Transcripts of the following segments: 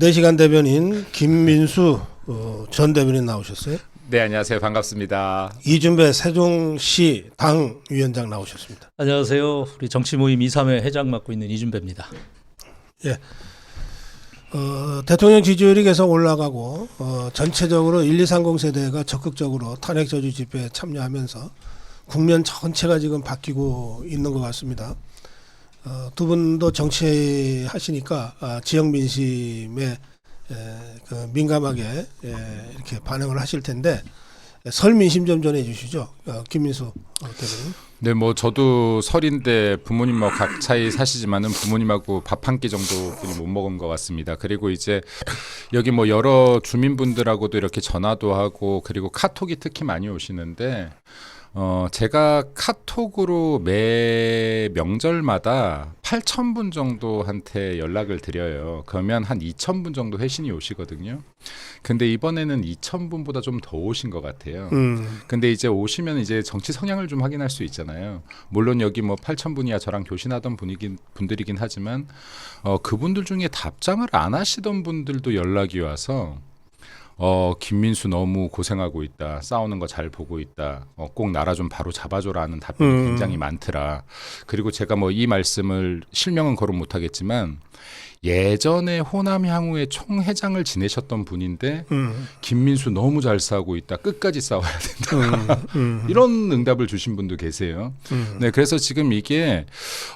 내시간 대변인 김민수 전 대변인 나오셨어요. 네, 안녕하세요. 반갑습니다. 이준배 세종시 당 위원장 나오셨습니다. 안녕하세요. 우리 정치모임 2~3회 회장 맡고 있는 이준배입니다. 예. 대통령 지지율이 계속 올라가고 전체적으로 1230 세대가 적극적으로 탄핵 저지 집회에 참여하면서 국면 전체가 지금 바뀌고 있는 것 같습니다. 두 분도 정치하시니까 지역 민심에 그 민감하게 이렇게 반응을 하실 텐데 설 민심 좀 전해 주시죠. 김민수 대변인. 네, 뭐 저도 설인데 부모님 뭐 각 차이 사시지만은 부모님하고 밥 한 끼 정도뿐이 못 먹은 것 같습니다. 그리고 이제 여기 뭐 여러 주민분들하고도 이렇게 전화도 하고 그리고 카톡이 특히 많이 오시는데 제가 카톡으로 매 명절마다 8,000분 정도한테 연락을 드려요. 그러면 한 2,000분 정도 회신이 오시거든요. 근데 이번에는 2,000분보다 좀 더 오신 것 같아요. 근데 이제 오시면 이제 정치 성향을 좀 확인할 수 있잖아요. 물론 여기 뭐 8,000분이야 저랑 교신하던 분들이긴 하지만 그분들 중에 답장을 안 하시던 분들도 연락이 와서 김민수 너무 고생하고 있다. 싸우는 거 잘 보고 있다. 꼭 나라 좀 바로 잡아줘라는 답변이 굉장히 많더라. 그리고 제가 뭐 이 말씀을 실명은 거론 못하겠지만 예전에 호남 향후의 총회장을 지내셨던 분인데 김민수 너무 잘 싸우고 있다. 끝까지 싸워야 된다. 이런 응답을 주신 분도 계세요. 네, 그래서 지금 이게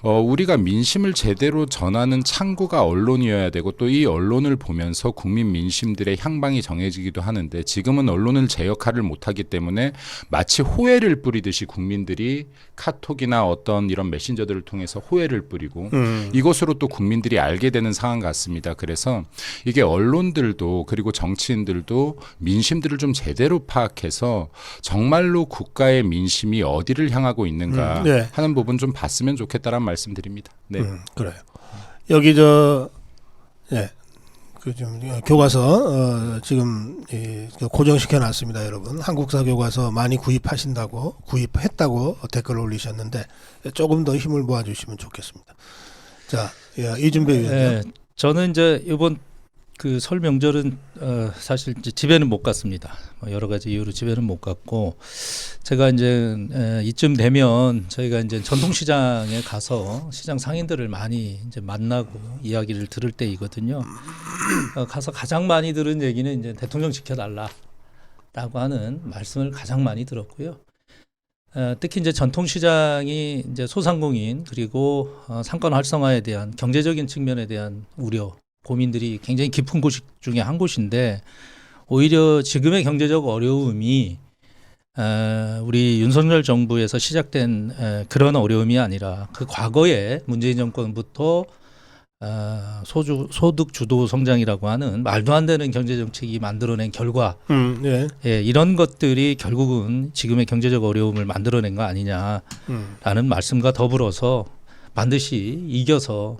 우리가 민심을 제대로 전하는 창구가 언론이어야 되고 또 이 언론을 보면서 국민 민심들의 향방이 정해지기도 하는데 지금은 언론을 제 역할을 못하기 때문에 마치 호해를 뿌리듯이 국민들이 카톡이나 어떤 이런 메신저들을 통해서 호해를 뿌리고 이것으로 또 국민들이 알게 되는 상황 같습니다. 그래서 이게 언론들도 그리고 정치인들도 민심들을 좀 제대로 파악해서 정말로 국가의 민심이 어디를 향하고 있는가 네. 하는 부분 좀 봤으면 좋겠다라는 말씀드립니다. 네. 그래요. 여기 그 좀 교과서 지금 고정시켜 놨습니다, 여러분. 한국사 교과서 많이 구입했다고 댓글 올리셨는데 조금 더 힘을 모아 주시면 좋겠습니다. 자, 이준배 위원장. 네, 저는 이제 이번 그 설 명절은 사실 이제 집에는 못 갔습니다. 여러 가지 이유로 집에는 못 갔고 제가 이제 이쯤 되면 저희가 이제 전통시장에 가서 시장 상인들을 많이 이제 만나고 이야기를 들을 때이거든요. 가서 가장 많이 들은 얘기는 이제 대통령 지켜달라라고 하는 말씀을 가장 많이 들었고요. 특히 이제 전통시장이 이제 소상공인 그리고 상권 활성화에 대한 경제적인 측면에 대한 우려, 고민들이 굉장히 깊은 곳 중에 한 곳인데 오히려 지금의 경제적 어려움이 우리 윤석열 정부에서 시작된 그런 어려움이 아니라 그 과거에 문재인 정권부터 소득 주도 성장이라고 하는 말도 안 되는 경제 정책이 만들어낸 결과 이런 것들이 결국은 지금의 경제적 어려움을 만들어낸 거 아니냐라는 말씀과 더불어서 반드시 이겨서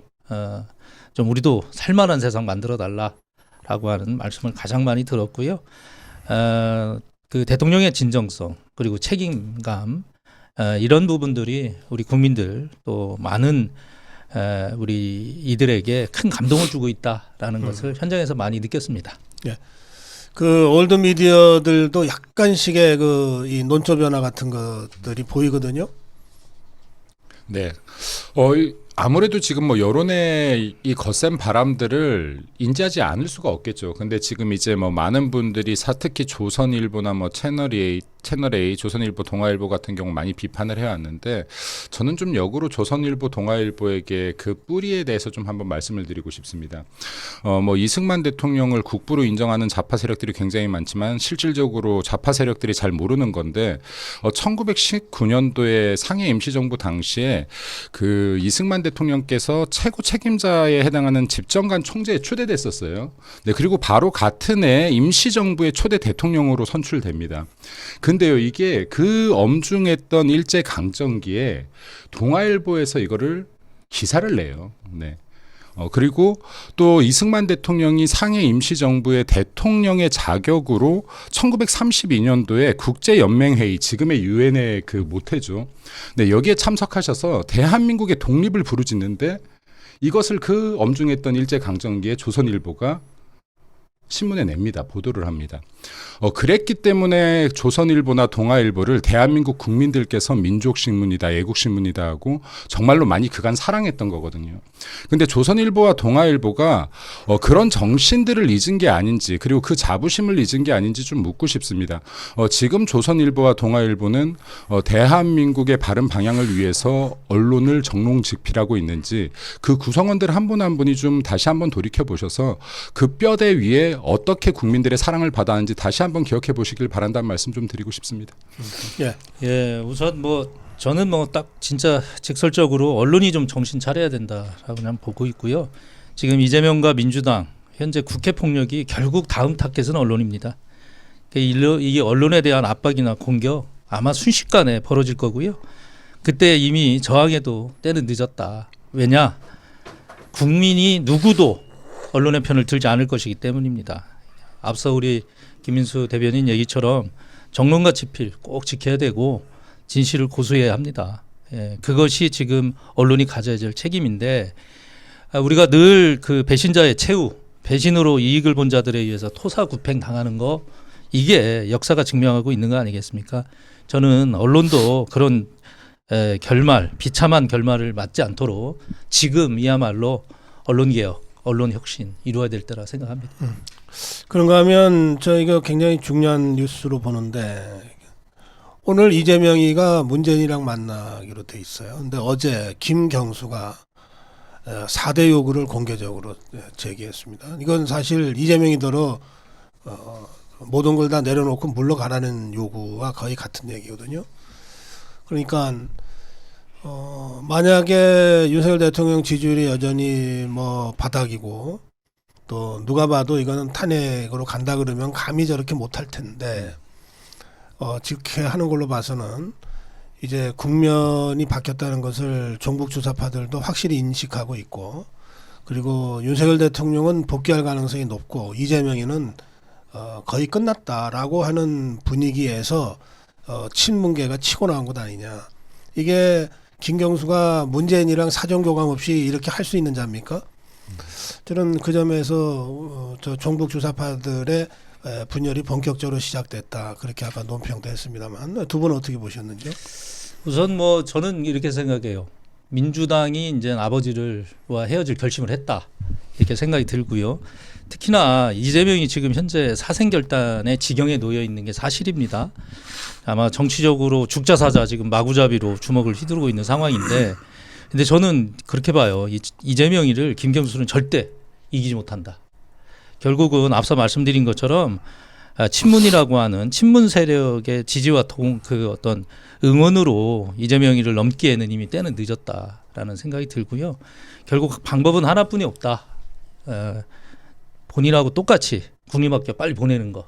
좀 우리도 살만한 세상 만들어 달라라고 하는 말씀을 가장 많이 들었고요. 그 대통령의 진정성 그리고 책임감 이런 부분들이 우리 국민들 또 많은 우리 이들에게 큰 감동을 주고 있다라는 것을 현장에서 많이 느꼈습니다. 예. 그 올드 미디어들도 약간씩의 이 논조 변화 같은 것들이 보이거든요. 네. 아무래도 지금 뭐 여론의 이 거센 바람들을 인지하지 않을 수가 없겠죠. 근데 지금 이제 뭐 많은 분들이 특히 조선일보나 뭐 채널A, 조선일보, 동아일보 같은 경우 많이 비판을 해왔는데 저는 좀 역으로 조선일보, 동아일보에게 그 뿌리에 대해서 좀 한번 말씀을 드리고 싶습니다. 뭐 이승만 대통령을 국부로 인정하는 좌파 세력들이 굉장히 많지만 실질적으로 좌파 세력들이 잘 모르는 건데 1919년도에 상해 임시정부 당시에 그 이승만 대통령께서 최고 책임자에 해당하는 집정관 총재에 초대됐었어요. 네, 그리고 바로 같은 해 임시정부의 초대 대통령으로 선출됩니다. 근데요, 이게 그 엄중했던 일제 강점기에 동아일보에서 이거를 기사를 내요. 네. 그리고 또 이승만 대통령이 상해 임시정부의 대통령의 자격으로 1932년도에 국제연맹회의, 지금의 유엔의 그 모태죠. 네, 여기에 참석하셔서 대한민국의 독립을 부르짖는데 이것을 그 엄중했던 일제강점기에 조선일보가 신문에 냅니다. 보도를 합니다. 그랬기 때문에 조선일보나 동아일보를 대한민국 국민들께서 민족신문이다, 애국신문이다 하고 정말로 많이 그간 사랑했던 거거든요. 근데 조선일보와 동아일보가 그런 정신들을 잊은 게 아닌지, 그리고 그 자부심을 잊은 게 아닌지 좀 묻고 싶습니다. 지금 조선일보와 동아일보는 대한민국의 바른 방향을 위해서 언론을 정롱직필하고 있는지 그 구성원들 한 분 한 분이 좀 다시 한번 돌이켜 보셔서 그 뼈대 위에 어떻게 국민들의 사랑을 받았는지 다시 한번 기억해 보시길 바란다는 말씀 좀 드리고 싶습니다. 예. 예, 우선 뭐 저는 뭐 딱 진짜 직설적으로 언론이 좀 정신 차려야 된다라고 그냥 보고 있고요. 지금 이재명과 민주당 현재 국회 폭력이 결국 다음 타겟은 언론입니다. 이 언론에 대한 압박이나 공격 아마 순식간에 벌어질 거고요. 그때 이미 저항해도 때는 늦었다. 왜냐? 국민이 누구도 언론의 편을 들지 않을 것이기 때문입니다. 앞서 우리 김민수 대변인 얘기처럼 정론과 지필 꼭 지켜야 되고 진실을 고수해야 합니다. 예, 그것이 지금 언론이 가져야 될 책임인데 우리가 늘 그 배신자의 최후, 배신으로 이익을 본 자들에 의해서 토사구팽 당하는 거 이게 역사가 증명하고 있는 거 아니겠습니까? 저는 언론도 그런 결말, 비참한 결말을 맞지 않도록 지금이야말로 언론개혁, 언론혁신 이루어야 될 때라 생각합니다. 그런가 하면 저희가 굉장히 중요한 뉴스로 보는데 오늘 이재명이가 문재인이랑 만나기로 돼 있어요. 근데 어제 김경수가 4대 요구를 공개적으로 제기했습니다. 이건 사실 이재명이더러 모든 걸 다 내려놓고 물러가라는 요구와 거의 같은 얘기거든요. 그러니까 만약에 윤석열 대통령 지지율이 여전히 뭐 바닥이고 또 누가 봐도 이거는 탄핵으로 간다 그러면 감히 저렇게 못할 텐데 지금 하는 걸로 봐서는 이제 국면이 바뀌었다는 것을 종북 주사파들도 확실히 인식하고 있고 그리고 윤석열 대통령은 복귀할 가능성이 높고 이재명이는 거의 끝났다라고 하는 분위기에서 친문계가 치고 나온 것 아니냐. 이게 김경수가 문재인이랑 사정교감 없이 이렇게 할 수 있는 자입니까? 저는 그 점에서 저 종북 주사파들의 분열이 본격적으로 시작됐다. 그렇게 아까 논평도 했습니다만 두 분은 어떻게 보셨는지요? 우선 뭐 저는 이렇게 생각해요. 민주당이 이제 아버지와 헤어질 결심을 했다. 이렇게 생각이 들고요. 특히나 이재명이 지금 현재 사생결단의 지경에 놓여 있는 게 사실입니다. 아마 정치적으로 죽자사자 지금 마구잡이로 주먹을 휘두르고 있는 상황인데 근데 저는 그렇게 봐요. 이재명이를 김경수는 절대 이기지 못한다. 결국은 앞서 말씀드린 것처럼 친문이라고 하는 친문 세력의 지지와 그 어떤 응원으로 이재명이를 넘기에는 이미 때는 늦었다라는 생각이 들고요. 결국 방법은 하나뿐이 없다. 본인하고 똑같이 국립학교 빨리 보내는 거.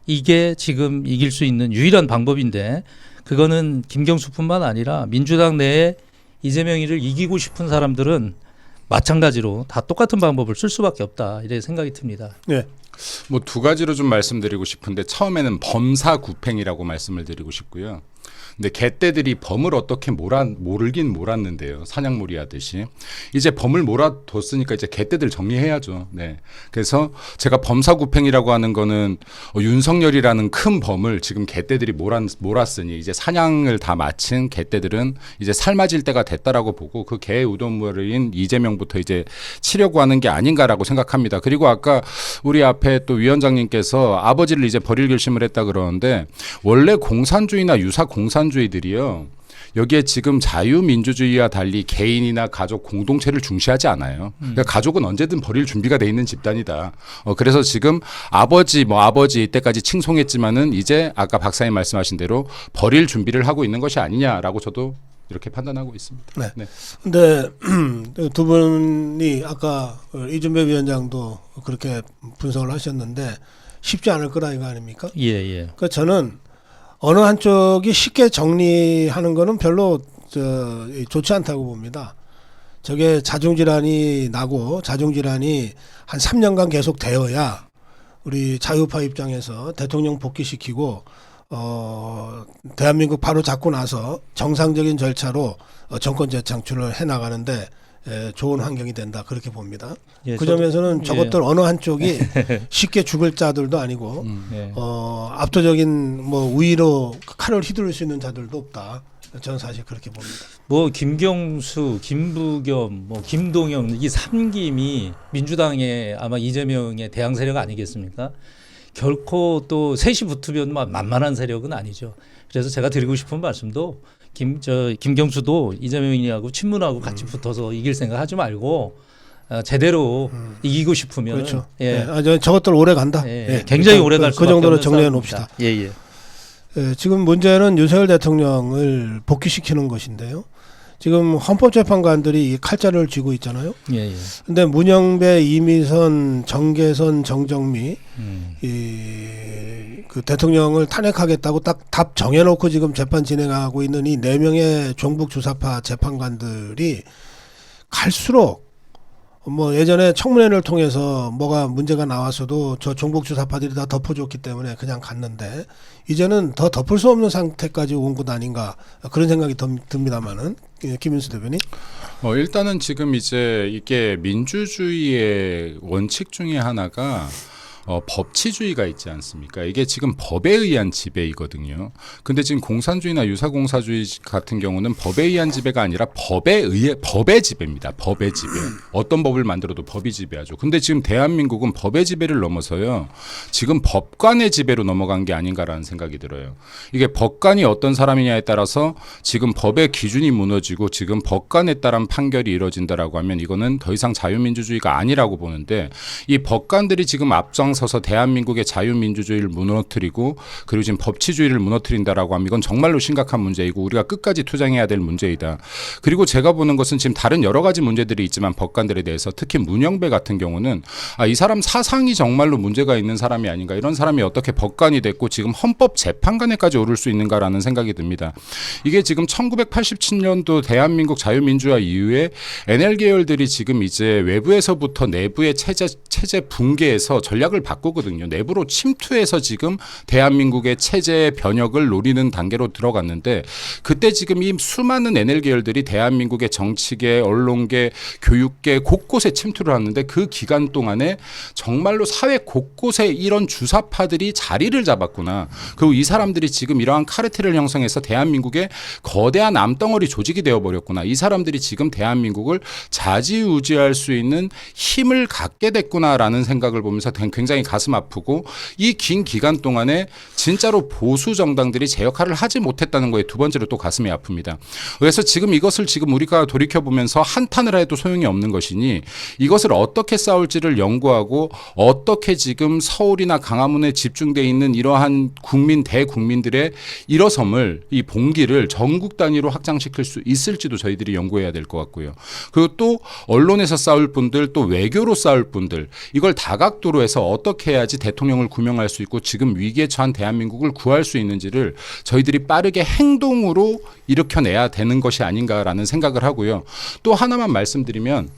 이게 지금 이길 수 있는 유일한 방법인데 그거는 김경수뿐만 아니라 민주당 내에 이재명이를 이기고 싶은 사람들은 마찬가지로 다 똑같은 방법을 쓸 수밖에 없다. 이렇게 생각이 듭니다. 네. 뭐 두 가지로 좀 말씀드리고 싶은데 처음에는 범사구팽이라고 말씀을 드리고 싶고요. 근데 개떼들이 범을 어떻게 몰긴 몰았는데요. 사냥몰이 하듯이. 이제 범을 몰아뒀으니까 이제 개떼들 정리해야죠. 네. 그래서 제가 범사구팽이라고 하는 거는 윤석열이라는 큰 범을 지금 개떼들이 몰았으니 이제 사냥을 다 마친 개떼들은 이제 삶아질 때가 됐다라고 보고 그 개 우동물인 이재명부터 이제 치려고 하는 게 아닌가라고 생각합니다. 그리고 아까 우리 앞에 또 위원장님께서 아버지를 이제 버릴 결심을 했다 그러는데 원래 공산주의나 유사 공산주의들이요. 여기에 지금 자유민주주의와 달리 개인이나 가족 공동체를 중시하지 않아요. 그러니까 가족은 언제든 버릴 준비가 돼 있는 집단이다. 그래서 지금 아버지 이때까지 칭송했지만은 이제 아까 박사님 말씀하신 대로 버릴 준비를 하고 있는 것이 아니냐라고 저도 이렇게 판단하고 있습니다. 네. 네. 근데 두 분이 아까 이준배 위원장도 그렇게 분석을 하셨는데 쉽지 않을 거라 이거 아닙니까? 예. 그러니까 저는 어느 한쪽이 쉽게 정리하는 거는 별로 좋지 않다고 봅니다. 저게 자중질환이 나고 자중질환이 한 3년간 계속 되어야 우리 자유파 입장에서 대통령 복귀시키고 대한민국 바로 잡고 나서 정상적인 절차로 정권 재창출을 해나가는데 좋은 환경이 된다 그렇게 봅니다. 예, 그 점에서는 저것들 어느 한쪽이 예. 쉽게 죽을 자들도 아니고 예. 압도적인 뭐 우위로 칼을 휘두를 수 있는 자들도 없다. 저는 사실 그렇게 봅니다. 뭐 김경수, 김부겸, 뭐 김동연 이 3김이 민주당의 아마 이재명의 대항 세력 아니겠습니까? 결코 또 셋이 붙으면 만만한 세력은 아니죠. 그래서 제가 드리고 싶은 말씀도 김경수도 이재명이하고 친문하고 같이 붙어서 이길 생각하지 말고 제대로 이기고 싶으면 그렇죠. 예. 저것들 오래 간다. 예. 굉장히 오래 갈 그 수밖에 정도로 없는 정리해 싸움입니다. 놓읍시다. 예. 지금 문제는 윤석열 대통령을 복귀시키는 것인데요. 지금 헌법재판관들이 이 칼자를 쥐고 있잖아요. 예. 근데 문영배, 이미선, 정계선, 정정미 그 대통령을 탄핵하겠다고 딱 답 정해놓고 지금 재판 진행하고 있는 이 4명의 종북 주사파 재판관들이 갈수록 뭐 예전에 청문회를 통해서 뭐가 문제가 나왔어도 저 종북 주사파들이 다 덮어줬기 때문에 그냥 갔는데 이제는 더 덮을 수 없는 상태까지 온 것 아닌가 그런 생각이 듭니다만은 김인수 대변인. 일단은 지금 이제 이게 민주주의의 원칙 중에 하나가 법치주의가 있지 않습니까? 이게 지금 법에 의한 지배이거든요. 근데 지금 공산주의나 유사공사주의 같은 경우는 법에 의한 지배가 아니라 법의 지배입니다. 법의 지배. 어떤 법을 만들어도 법이 지배하죠. 근데 지금 대한민국은 법의 지배를 넘어서요. 지금 법관의 지배로 넘어간 게 아닌가라는 생각이 들어요. 이게 법관이 어떤 사람이냐에 따라서 지금 법의 기준이 무너지고 지금 법관에 따른 판결이 이루어진다라고 하면 이거는 더 이상 자유민주주의가 아니라고 보는데 이 법관들이 지금 서서 대한민국의 자유민주주의를 무너뜨리고 그리고 지금 법치주의를 무너뜨린다라고 하면 이건 정말로 심각한 문제이고 우리가 끝까지 투쟁해야 될 문제이다. 그리고 제가 보는 것은 지금 다른 여러 가지 문제들이 있지만 법관들에 대해서 특히 문영배 같은 경우는 이 사람 사상이 정말로 문제가 있는 사람이 아닌가 이런 사람이 어떻게 법관이 됐고 지금 헌법재판관에까지 오를 수 있는가라는 생각이 듭니다. 이게 지금 1987년도 대한민국 자유민주화 이후에 NL 계열들이 지금 이제 외부에서부터 내부의 체제 붕괴에서 전략을 바꾸거든요. 내부로 침투해서 지금 대한민국의 체제 변혁을 노리는 단계로 들어갔는데 그때 지금 이 수많은 NL 계열들이 대한민국의 정치계, 언론계, 교육계 곳곳에 침투를 하는데 그 기간 동안에 정말로 사회 곳곳에 이런 주사파들이 자리를 잡았구나. 그리고 이 사람들이 지금 이러한 카르텔을 형성해서 대한민국의 거대한 암덩어리 조직이 되어버렸구나. 이 사람들이 지금 대한민국을 좌지우지할 수 있는 힘을 갖게 됐구나라는 생각을 보면서 굉장히 가슴 아프고 이 긴 기간 동안에 진짜로 보수 정당들이 제 역할을 하지 못했다는 거에 두 번째로 또 가슴이 아픕니다. 그래서 지금 이것을 지금 우리가 돌이켜보면서 한탄을 해도 소용이 없는 것이니 이것을 어떻게 싸울지를 연구하고 어떻게 지금 서울이나 강화문에 집중되어 있는 이러한 대국민들의 일어섬을 이 봉기를 전국 단위로 확장시킬 수 있을지도 저희들이 연구해야 될 것 같고요. 그리고 또 언론에서 싸울 분들 또 외교로 싸울 분들 이걸 다각도로 해서 어떻게 해야지 대통령을 구명할 수 있고 지금 위기에 처한 대한민국을 구할 수 있는지를 저희들이 빠르게 행동으로 일으켜내야 되는 것이 아닌가라는 생각을 하고요. 또 하나만 말씀드리면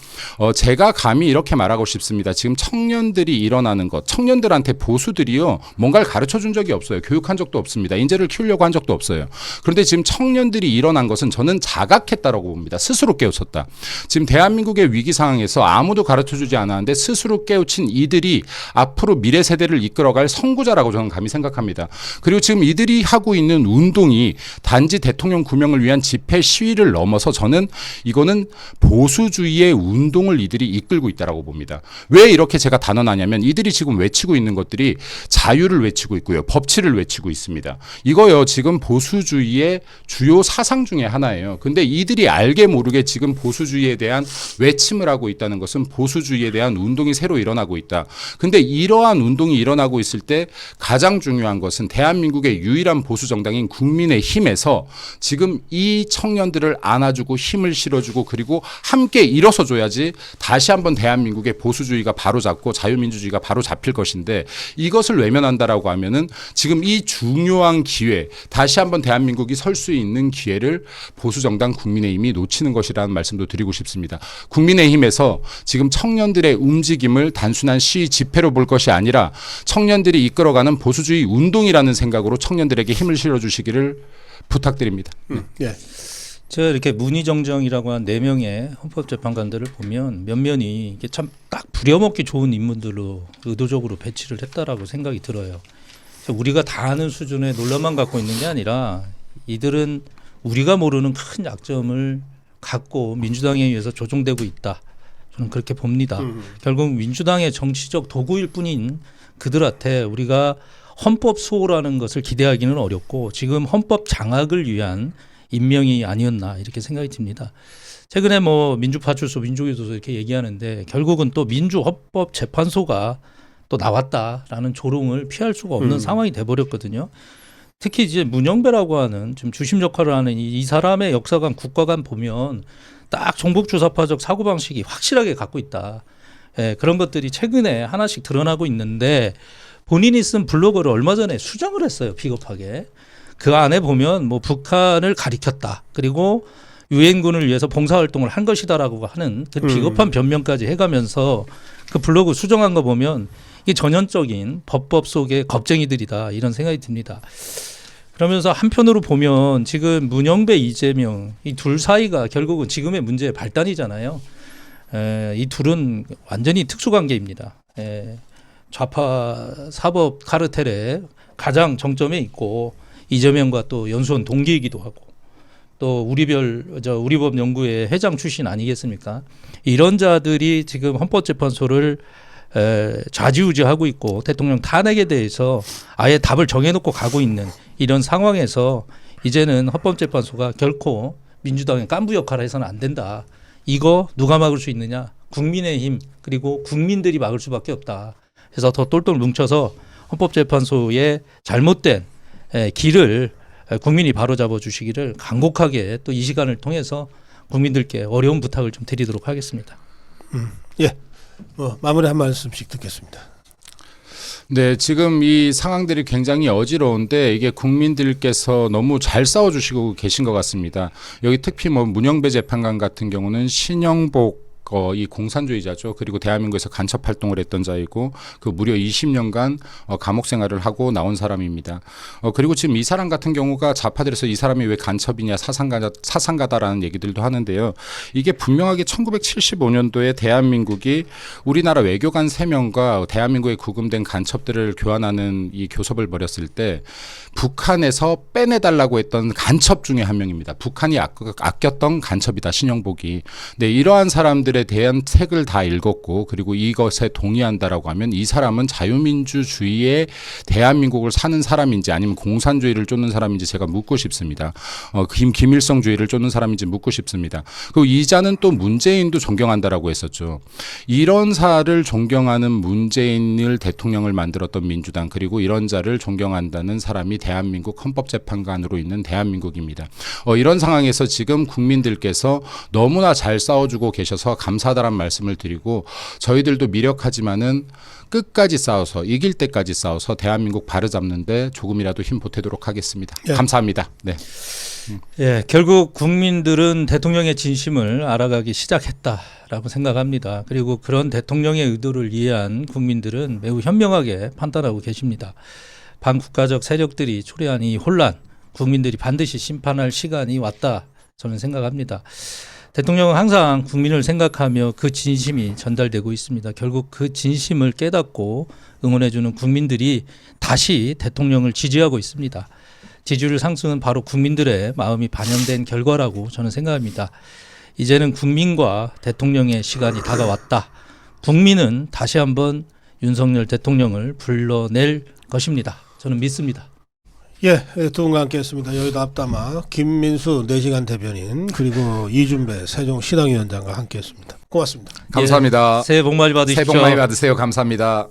제가 감히 이렇게 말하고 싶습니다. 지금 청년들이 일어나는 것, 청년들한테 보수들이요 뭔가를 가르쳐 준 적이 없어요. 교육한 적도 없습니다. 인재를 키우려고 한 적도 없어요. 그런데 지금 청년들이 일어난 것은 저는 자각했다라고 봅니다. 스스로 깨우쳤다. 지금 대한민국의 위기 상황에서 아무도 가르쳐 주지 않았는데 스스로 깨우친 이들이 앞으로 미래 세대를 이끌어갈 선구자라고 저는 감히 생각합니다. 그리고 지금 이들이 하고 있는 운동이 단지 대통령 구명을 위한 집회 시위를 넘어서 저는 이거는 보수주의의 운동을 이들이 이끌고 있다라고 봅니다. 왜 이렇게 제가 단언하냐면 이들이 지금 외치고 있는 것들이 자유를 외치고 있고요. 법치를 외치고 있습니다. 이거요 지금 보수주의의 주요 사상 중에 하나예요. 근데 이들이 알게 모르게 지금 보수주의에 대한 외침을 하고 있다는 것은 보수주의에 대한 운동이 새로 일어나고 있다. 근데 이러한 운동이 일어나고 있을 때 가장 중요한 것은 대한민국의 유일한 보수 정당인 국민의힘에서 지금 이 청년들을 안아주고 힘을 실어주고 그리고 함께 일어서줘야지 다시 한번 대한민국의 보수주의가 바로잡고 자유민주주의가 바로잡힐 것인데 이것을 외면한다라고 하면은 지금 이 중요한 기회 다시 한번 대한민국이 설 수 있는 기회를 보수정당 국민의힘이 놓치는 것이라는 말씀도 드리고 싶습니다. 국민의힘에서 지금 청년들의 움직임을 단순한 시위 집회로 볼 것이 아니라 청년들이 이끌어가는 보수주의 운동이라는 생각으로 청년들에게 힘을 실어주시기를 부탁드립니다. 예. 제가 이렇게 문희정정이라고 한 4명의 헌법재판관들을 보면 면면이 이게 참 딱 부려먹기 좋은 인물들로 의도적으로 배치를 했다라고 생각이 들어요. 그래서 우리가 다 아는 수준의 논란만 갖고 있는 게 아니라 이들은 우리가 모르는 큰 약점을 갖고 민주당에 의해서 조종되고 있다. 저는 그렇게 봅니다. 결국 민주당의 정치적 도구일 뿐인 그들한테 우리가 헌법 수호라는 것을 기대하기는 어렵고 지금 헌법 장악을 위한 임명이 아니었나 이렇게 생각이 듭니다. 최근에 뭐 민주파출소, 민주교도소 이렇게 얘기하는데 결국은 또 민주헌법재판소가 또 나왔다라는 조롱을 피할 수가 없는 상황이 돼버렸거든요. 특히 이제 문영배라고 하는 지금 주심 역할을 하는 이 사람의 역사관, 국가관 보면 딱 종북주사파적 사고방식이 확실하게 갖고 있다. 예, 그런 것들이 최근에 하나씩 드러나고 있는데 본인이 쓴 블로그를 얼마 전에 수정을 했어요. 비겁하게. 그 안에 보면 뭐 북한을 가리켰다. 그리고 유엔군을 위해서 봉사활동을 한 것이다라고 하는 그 비겁한 변명까지 해가면서 그 블로그 수정한 거 보면 이게 전형적인 법법 속의 겁쟁이들이다. 이런 생각이 듭니다. 그러면서 한편으로 보면 지금 문영배, 이재명 이 둘 사이가 결국은 지금의 문제의 발단이잖아요. 이 둘은 완전히 특수관계입니다. 좌파 사법 카르텔의 가장 정점에 있고 이재명과 또 연수원 동기이기도 하고 또 우리법 연구회 회장 출신 아니겠습니까? 이런 자들이 지금 헌법재판소를 좌지우지하고 있고 대통령 탄핵에 대해서 아예 답을 정해놓고 가고 있는 이런 상황에서 이제는 헌법재판소가 결코 민주당의 깐부 역할을 해서는 안 된다. 이거 누가 막을 수 있느냐? 국민의힘 그리고 국민들이 막을 수밖에 없다. 그래서 더 똘똘 뭉쳐서 헌법재판소의 잘못된 길을 국민이 바로잡아 주시기를 간곡하게 또 이 시간을 통해서 국민들께 어려운 부탁을 좀 드리도록 하겠습니다. 예, 마무리 한 말씀씩 듣겠습니다. 네, 지금 이 상황들이 굉장히 어지러운데 이게 국민들께서 너무 잘 싸워주시고 계신 것 같습니다. 여기 특히 뭐 문영배 재판관 같은 경우는 신영복 이 공산주의자죠. 그리고 대한민국에서 간첩 활동을 했던 자이고 그 무려 20년간 감옥 생활을 하고 나온 사람입니다. 그리고 지금 이 사람 같은 경우가 좌파들에서 이 사람이 왜 간첩이냐 사상가다라는 얘기들도 하는데요. 이게 분명하게 1975년도에 대한민국이 우리나라 외교관 3명과 대한민국에 구금된 간첩들을 교환하는 이 교섭을 벌였을 때 북한에서 빼내달라고 했던 간첩 중에 한 명입니다. 북한이 아꼈던 간첩이다, 신영복이. 네, 이러한 사람들에 대한 책을 다 읽었고 그리고 이것에 동의한다라고 하면 이 사람은 자유민주주의의 대한민국을 사는 사람인지 아니면 공산주의를 쫓는 사람인지 제가 묻고 싶습니다. 김일성주의를 쫓는 사람인지 묻고 싶습니다. 그리고 이자는 또 문재인도 존경한다라고 했었죠. 이런 사를 존경하는 문재인을 대통령을 만들었던 민주당 그리고 이런 자를 존경한다는 사람이 대한민국 헌법재판관으로 있는 대한민국입니다. 이런 상황에서 지금 국민들께서 너무나 잘 싸워주고 계셔서 감사하다는 말씀을 드리고 저희들도 미력하지만은 끝까지 싸워서 이길 때까지 싸워서 대한민국 바로잡는데 조금이라도 힘 보태도록 하겠습니다. 예. 감사합니다. 네. 예, 결국 국민들은 대통령의 진심을 알아가기 시작했다라고 생각합니다. 그리고 그런 대통령의 의도를 이해한 국민들은 매우 현명하게 판단하고 계십니다. 반국가적 세력들이 초래한 이 혼란, 국민들이 반드시 심판할 시간이 왔다 저는 생각합니다. 대통령은 항상 국민을 생각하며 그 진심이 전달되고 있습니다. 결국 그 진심을 깨닫고 응원해주는 국민들이 다시 대통령을 지지하고 있습니다. 지지율 상승은 바로 국민들의 마음이 반영된 결과라고 저는 생각합니다. 이제는 국민과 대통령의 시간이 다가왔다. 국민은 다시 한번 윤석열 대통령을 불러낼 것입니다. 저는 믿습니다. 예, 두 분과 함께했습니다. 여의도 앞담화 김민수 4시간 대변인 그리고 이준배 세종시당위원장과 함께했습니다. 고맙습니다. 감사합니다. 새해 복 많이 받으십시오. 새해 복 많이 받으세요. 감사합니다.